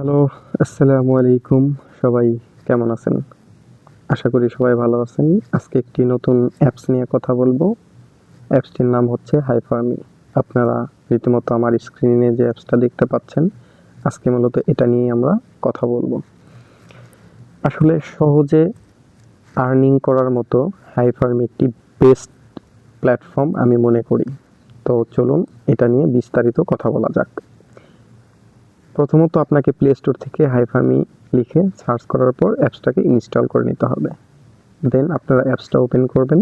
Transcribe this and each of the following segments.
Hello, আসসালামু আলাইকুম। সবাই কেমন আছেন? আশা করি সবাই ভালো আছেন। আজকে একটি নতুন অ্যাপস নিয়ে কথা বলবো। অ্যাপসটির নাম হচ্ছে হাইফার্মি। আপনারা রীতিমতো আমার স্ক্রিনে যে অ্যাপসটা দেখতে পাচ্ছেন, আজকে মূলত এটা নিয়েই আমরা কথা বলবো। আসলে সহজে আর্নিং করার মতো হাইফার্মি একটি বেস্ট প্ল্যাটফর্ম আমি মনে করি। তো চলুন এটা নিয়ে বিস্তারিত কথা বলা যাক। প্রথমত আপনাকে প্লে স্টোর থেকে হাইফার্মি লিখে সার্চ করার পর অ্যাপসটাকে ইনস্টল করে নিতে হবে। দেন আপনারা অ্যাপসটা ওপেন করবেন।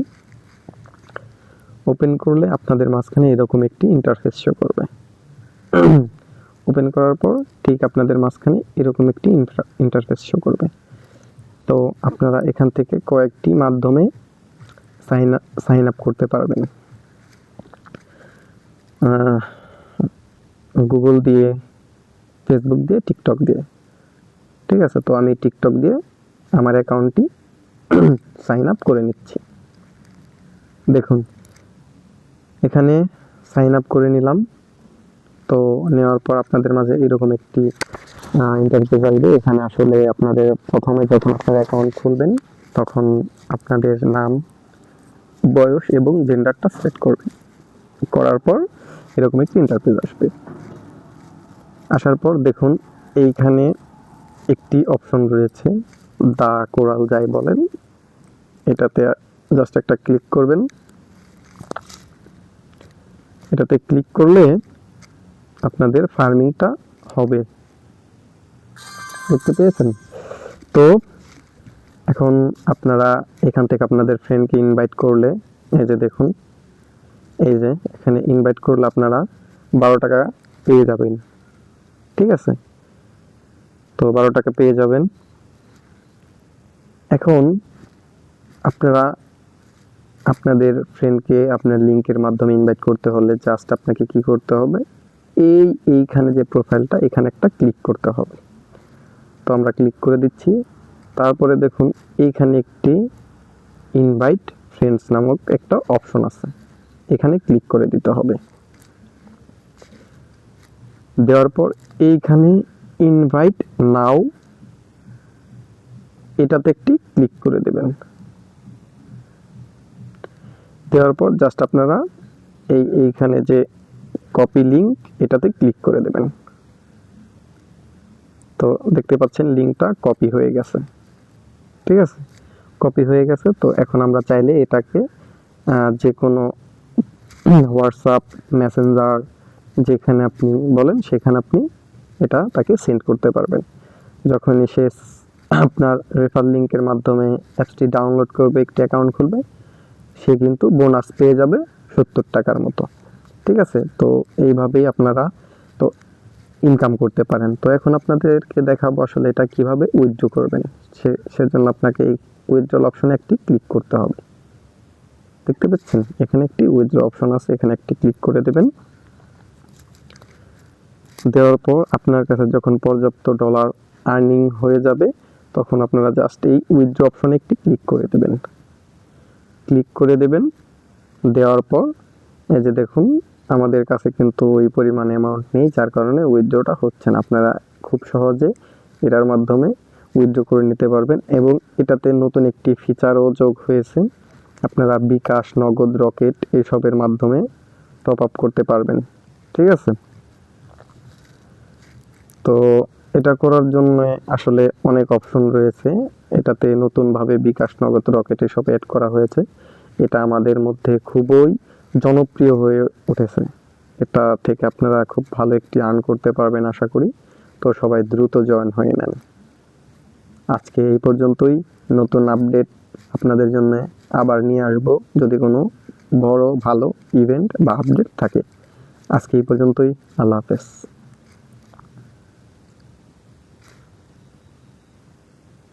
ওপেন করলে আপনাদের মাঝখানে এরকম একটি ইন্টারফেস শো করবে। ওপেন করার পর ঠিক আপনাদের মাঝখানে এরকম একটি ইন্টারফেস শো করবে। তো আপনারা এখান থেকে কয়েকটি মাধ্যমে সাইন আপ করতে পারবেন। গুগল দিয়ে, ফেসবুক দিয়ে, টিকটক দিয়ে। ঠিক আছে, তো আমি টিকটক দিয়ে আমার অ্যাকাউন্টটি সাইন আপ করে নিচ্ছি। দেখুন এখানে সাইন আপ করে নিলাম। তো নেওয়ার পর আপনাদের মাঝে এরকম একটি ইন্টারফেস আসবে। এখানে আসলে আপনাদের প্রথমে যখন আপনার অ্যাকাউন্ট খুলবেন তখন আপনাদের নাম, বয়স এবং জেন্ডারটা সিলেক্ট করবেন। করার পর এরকম একটি ইন্টারফেস আসবে। আসার পর দেখুন এইখানে একটি অপশন রয়েছে, দা কোরাল যাই বলেন। এটাতে জাস্ট একটা ক্লিক করবেন। এটাতে ক্লিক করলে আপনাদের ফার্মিংটা হবে। দেখতে পেয়েছেন? তো এখন আপনারা এখান থেকে আপনাদের ফ্রেন্ডকে ইনভাইট করলে, এই যে দেখুন, এই যে এখানে ইনভাইট করলে আপনারা 12 টাকা পেয়ে যাবেন। ঠিক আছে, তো 12 টাকা পেয়ে যাবেন। এখন আপনারা আপনাদের ফ্রেন্ডকে আপনার লিঙ্কের মাধ্যমে ইনভাইট করতে হলে জাস্ট আপনাকে কি করতে হবে, এইখানে যে প্রোফাইলটা এখানে একটা ক্লিক করতে হবে। তো আমরা ক্লিক করে দিচ্ছি। তারপরে দেখুন এইখানে একটি ইনভাইট ফ্রেন্ডস নামক একটা অপশন আছে, এখানে ক্লিক করে দিতে হবে। দেওয়ার পর এইখানে ইনভাইট নাও এটাতে একটি ক্লিক করে দেবেন। দেওয়ার পর জাস্ট আপনারা এইখানে যে কপি লিঙ্ক এটাতে ক্লিক করে দেবেন। তো দেখতে পাচ্ছেন লিঙ্কটা কপি হয়ে গেছে। ঠিক আছে, কপি হয়ে গেছে। তো এখন আমরা চাইলে এটাকে যে কোনো হোয়াটসঅ্যাপ, মেসেঞ্জার, যেখানে আপনি বলেন সেখানে আপনি এটা তাকে সেন্ড করতে পারবেন। যখনই সে আপনার রেফার লিঙ্কের মাধ্যমে অ্যাপসটি ডাউনলোড করবে, একটি অ্যাকাউন্ট খুলবে, সে কিন্তু বোনাস পেয়ে যাবে 70 টাকার মতো। ঠিক আছে, তো এইভাবেই আপনারা তো ইনকাম করতে পারেন। তো এখন আপনাদেরকে দেখাবো আসলে এটা কিভাবে উইথড্র করবেন। সেজন্য আপনাকে এই উইথড্রল অপশনে একটি ক্লিক করতে হবে। দেখতে পাচ্ছেন এখানে একটি উইথড্র অপশন আছে, এখানে একটি ক্লিক করে দেবেন। দেওয়ার পর আপনার কাছে যখন পর্যাপ্ত ডলার আর্নিং হয়ে যাবে তখন আপনারা জাস্ট এই উইথড্র অপশনে একটি ক্লিক করে দেবেন। ক্লিক করে দেবেন। দেওয়ার পর এই যে দেখুন আমাদের কাছে কিন্তু ওই পরিমাণ অ্যামাউন্ট নেই, যার কারণে উইথড্রটা হচ্ছে না। আপনারা খুব সহজে এটার মাধ্যমে উইথড্র করে নিতে পারবেন এবং এটাতে নতুন একটি ফিচারও যোগ হয়েছে। আপনারা বিকাশ, নগদ, রকেট এইসবের মাধ্যমে টপ আপ করতে পারবেন। ঠিক আছে, তো এটা করার জন্য আসলে অনেক অপশন রয়েছে। এটাতে নতুনভাবে বিকাশ, নগদ, রকেট এসব অ্যাড করা হয়েছে। এটা আমাদের মধ্যে খুবই জনপ্রিয় হয়ে উঠেছে। এটা থেকে আপনারা খুব ভালো একটি আর্ন করতে পারবেন আশা করি। তো সবাই দ্রুত জয়েন হয়ে নেন। আজকে এই পর্যন্তই। নতুন আপডেট আপনাদের জন্য আবার নিয়ে আসব যদি কোনো বড় ভালো ইভেন্ট বা আপডেট থাকে। আজকে এই পর্যন্তই। আল্লাহ হাফেজ।